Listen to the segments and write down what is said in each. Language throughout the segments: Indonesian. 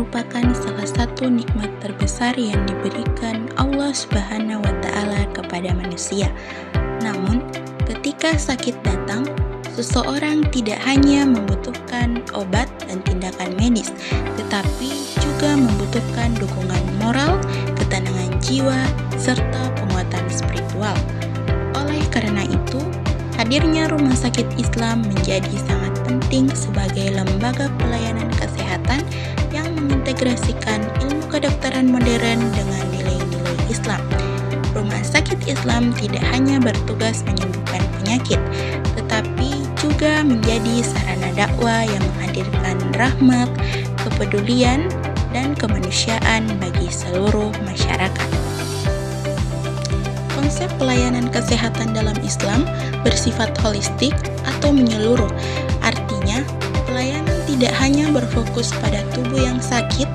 merupakan salah satu nikmat terbesar yang diberikan Allah Subhanahu wa Ta'ala kepada manusia. Namun, ketika sakit datang, seseorang tidak hanya membutuhkan obat dan tindakan medis, tetapi juga membutuhkan dukungan moral, ketenangan jiwa, serta penguatan spiritual. Oleh karena itu, hadirnya Rumah Sakit Islam menjadi sangat penting sebagai lembaga pelayanan kesehatan yang mengintegrasikan ilmu kedokteran modern dengan nilai-nilai Islam. Rumah Sakit Islam tidak hanya bertugas menyembuhkan penyakit, tetapi juga menjadi sarana dakwah yang menghadirkan rahmat, kepedulian, dan kemanusiaan bagi seluruh masyarakat. Konsep pelayanan kesehatan dalam Islam bersifat holistik atau menyeluruh. Artinya, pelayanan tidak hanya berfokus pada tubuh yang sakit,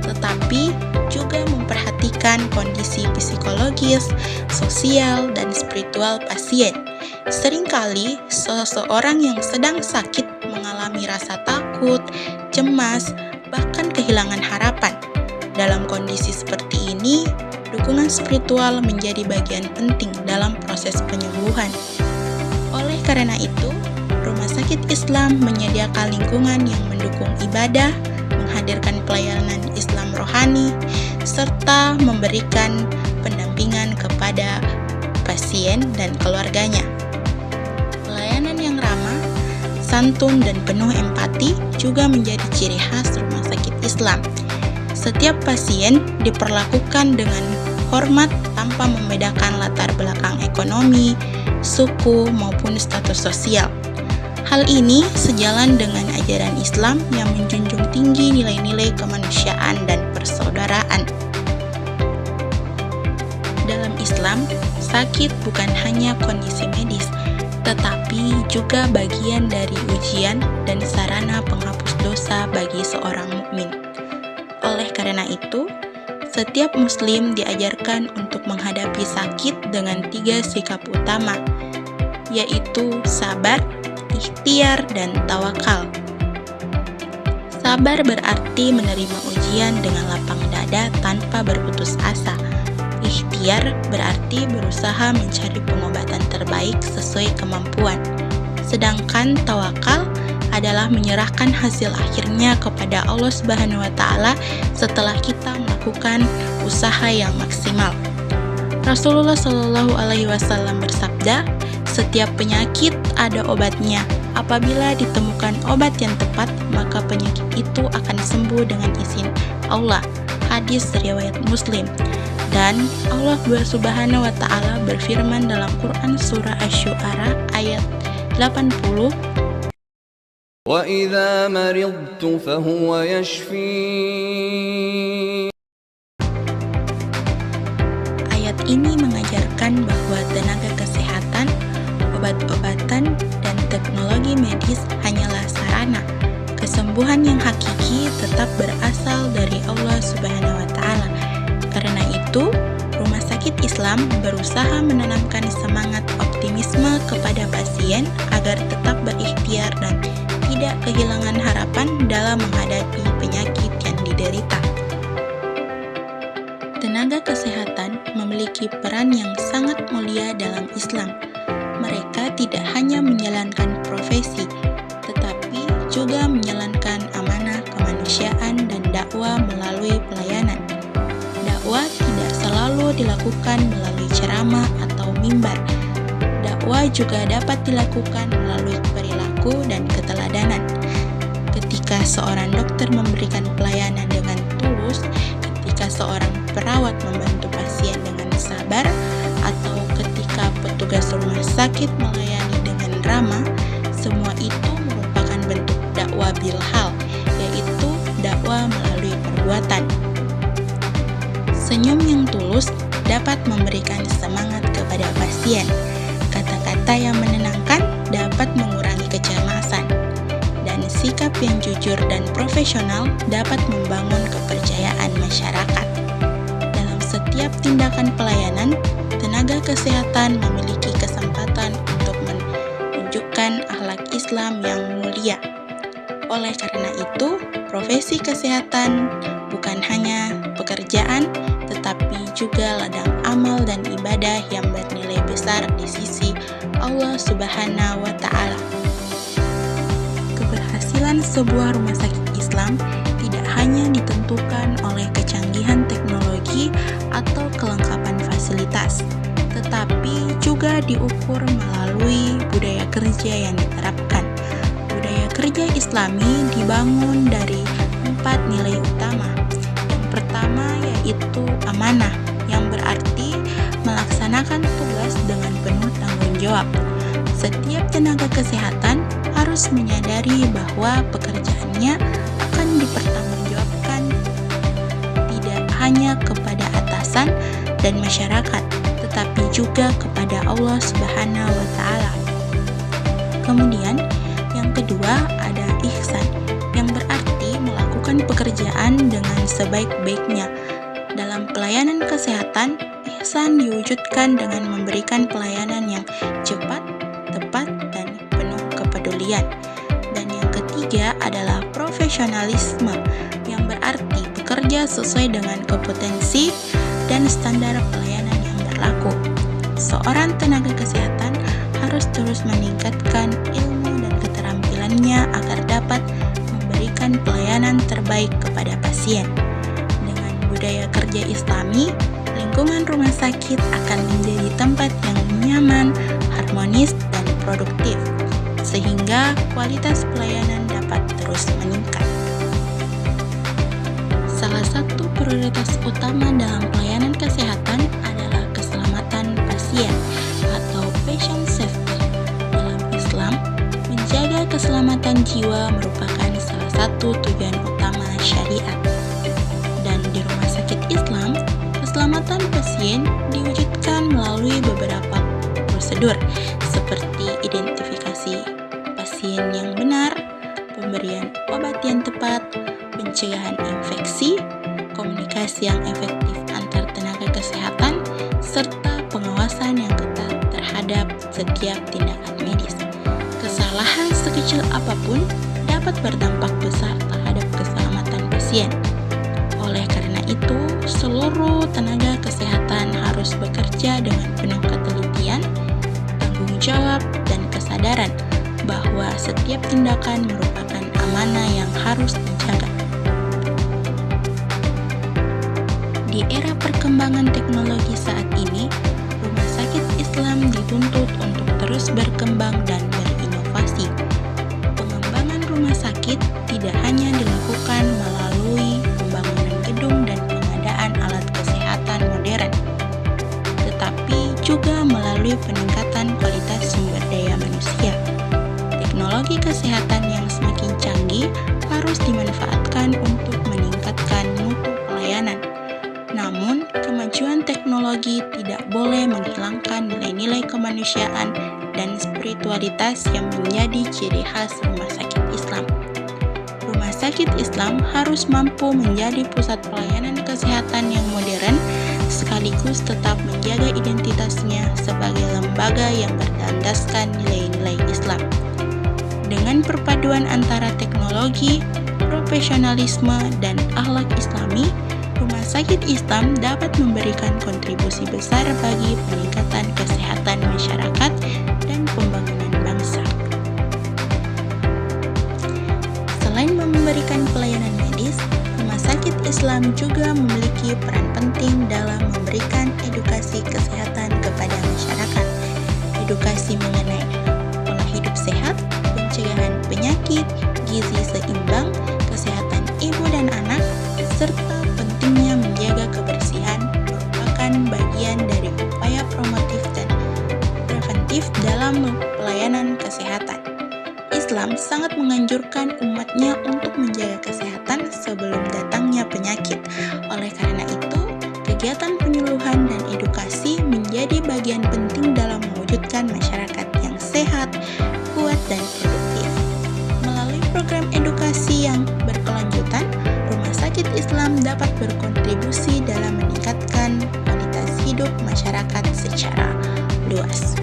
tetapi juga memperhatikan kondisi psikologis, sosial, dan spiritual pasien. Seringkali, seseorang yang sedang sakit mengalami rasa takut, cemas, bahkan kehilangan harapan. Dalam kondisi seperti ini, dukungan spiritual menjadi bagian penting dalam proses penyembuhan. Oleh karena itu, Rumah Sakit Islam menyediakan lingkungan yang mendukung ibadah, menghadirkan pelayanan Islam rohani, serta memberikan pendampingan kepada pasien dan keluarganya. Pelayanan yang ramah, santun, dan penuh empati juga menjadi ciri khas Rumah Sakit Islam. Setiap pasien diperlakukan dengan hormat tanpa membedakan latar belakang ekonomi, suku, maupun status sosial. Hal ini sejalan dengan ajaran Islam yang menjunjung tinggi nilai-nilai kemanusiaan dan persaudaraan. Dalam Islam, sakit bukan hanya kondisi medis, tetapi juga bagian dari ujian dan sarana penghapus dosa bagi seorang mukmin. Oleh karena itu, setiap muslim diajarkan untuk menghadapi sakit dengan 3 sikap utama, yaitu sabar, ikhtiar, dan tawakal. Sabar berarti menerima ujian dengan lapang dada tanpa berputus asa. Ikhtiar berarti berusaha mencari pengobatan terbaik sesuai kemampuan. Sedangkan tawakal adalah menyerahkan hasil akhirnya kepada Allah Subhanahu wa Ta'ala setelah kita melakukan usaha yang maksimal. Rasulullah Shallallahu alaihi wasallam bersabda, "Setiap penyakit ada obatnya. Apabila ditemukan obat yang tepat, maka penyakit itu akan sembuh dengan izin Allah." Hadis riwayat Muslim. Dan Allah Subhanahu wa Ta'ala berfirman dalam Quran surah Asy-Syu'ara ayat 80, وَإِذَا مَرِضْتُ فَهُوَ يَشْفِينِ. Ayat ini mengajarkan bahwa tenaga kesehatan, obat-obatan, dan teknologi medis hanyalah sarana. Kesembuhan yang hakiki tetap berasal dari Allah Subhanahu wa Ta'ala. Karena itu, Rumah Sakit Islam berusaha menanamkan semangat optimisme kepada pasien agar tetap berikhtiar dan tidak kehilangan harapan dalam menghadapi penyakit yang diderita. Tenaga kesehatan memiliki peran yang sangat mulia dalam Islam. Mereka tidak hanya menjalankan profesi, tetapi juga menjalankan amanah kemanusiaan dan dakwah melalui pelayanan. Dakwah tidak selalu dilakukan melalui ceramah atau mimbar. Dakwah juga dapat dilakukan melalui perilaku dan keteladanan. Ketika seorang dokter memberikan pelayanan dengan tulus, ketika seorang perawat membantu pasien dengan sabar, atau ketika petugas rumah sakit melayani dengan ramah, semua itu merupakan bentuk dakwah bilhal, yaitu dakwah melalui perbuatan. Senyum yang tulus dapat memberikan semangat kepada pasien. Kata-kata yang menenangkan dapat mengurangi kecemasan. Dan sikap yang jujur dan profesional dapat membangun kepercayaan masyarakat. Dalam setiap tindakan pelayanan, tenaga kesehatan memiliki kesempatan untuk menunjukkan akhlak Islam yang mulia. Oleh karena itu, profesi kesehatan bukan hanya pekerjaan, tetapi juga ladang amal dan ibadah yang bernilai besar di sisi Allah Subhanahu wa Ta'ala. Keberhasilan sebuah rumah sakit Islam tidak hanya ditentukan oleh kecanggihan teknologi atau kelengkapan fasilitas, tetapi juga diukur melalui budaya kerja yang diterapkan. Budaya kerja Islami dibangun dari 4 nilai utama. Yang pertama yaitu amanah, yang berarti melaksanakan tugas dengan penuh tanggung jawab. Setiap tenaga kesehatan harus menyadari bahwa pekerjaannya akan dipertanggungjawabkan tidak hanya kepada atasan dan masyarakat, tetapi juga kepada Allah Subhanahu wa Ta'ala. Kemudian, yang kedua ada ihsan, yang berarti melakukan pekerjaan dengan sebaik-baiknya. Dalam pelayanan kesehatan, ihsan diwujudkan dengan memberikan pelayanan yang cepat, tepat, dan penuh kepedulian. Dan yang ketiga adalah profesionalisme, yang berarti bekerja sesuai dengan kompetensi dan standar pelayanan yang berlaku. Seorang tenaga kesehatan harus terus meningkatkan ilmu dan keterampilannya agar dapat memberikan pelayanan terbaik kepada pasien. Dengan budaya kerja Islami, lingkungan rumah sakit akan menjadi tempat yang nyaman, harmonis, dan produktif, sehingga kualitas pelayanan dapat terus meningkat. Salah satu prioritas utama dalam pelayanan kesehatan adalah keselamatan pasien atau patient safety. Dalam Islam, menjaga keselamatan jiwa merupakan salah satu tujuan utama syariat. Dan di rumah sakit Islam, keselamatan pasien diwujudkan melalui beberapa prosedur seperti identifikasi pasien yang benar, pemberian obat yang tepat, pencegahan infeksi, komunikasi yang efektif antar tenaga kesehatan, serta pengawasan yang ketat terhadap setiap tindakan medis. Kesalahan sekecil apapun dapat berdampak besar terhadap keselamatan pasien. Oleh karena itu, seluruh tenaga kesehatan harus bekerja dengan penuh ketelitian, tanggung jawab, dan kesadaran bahwa setiap tindakan merupakan amanah yang harus dijaga. Di era perkembangan teknologi saat ini, rumah sakit Islam dituntut untuk terus berkembang dan berinovasi. Pengembangan rumah sakit tidak hanya dilakukan melalui pembangunan gedung dan pengadaan alat kesehatan modern, tetapi juga melalui peningkatan kualitas sumber daya manusia. Teknologi kesehatan yang semakin canggih harus dimanfaatkan untuk meningkatkan mutu pelayanan. Namun, kemajuan teknologi tidak boleh menghilangkan nilai-nilai kemanusiaan dan spiritualitas yang menjadi ciri khas rumah sakit Islam. Rumah sakit Islam harus mampu menjadi pusat pelayanan kesehatan yang modern, sekaligus tetap menjaga identitasnya sebagai lembaga yang berlandaskan nilai-nilai Islam. Dengan perpaduan antara teknologi, profesionalisme, dan akhlak Islami, rumah sakit Islam dapat memberikan kontribusi besar bagi peningkatan kesehatan masyarakat dan pembangunan bangsa. Selain memberikan pelayanan medis, rumah sakit Islam juga memiliki peran penting dalam memberikan edukasi kesehatan kepada masyarakat. Edukasi mengenai pola hidup sehat, pencegahan penyakit, gizi seimbang, kesehatan ibu dan anak, serta pentingnya menjaga kebersihan merupakan bagian dari upaya promotif dan preventif dalam pelayanan kesehatan. Islam sangat menganjurkan umatnya untuk menjaga kesehatan sebelum datangnya penyakit. Oleh karena itu, kegiatan penyuluhan dan edukasi menjadi bagian penting dalam mewujudkan masyarakat yang sehat, kuat, dan produktif. Melalui program edukasi yang berkelanjutan, rumah sakit Islam dapat berkontribusi dalam meningkatkan kualitas hidup masyarakat secara luas.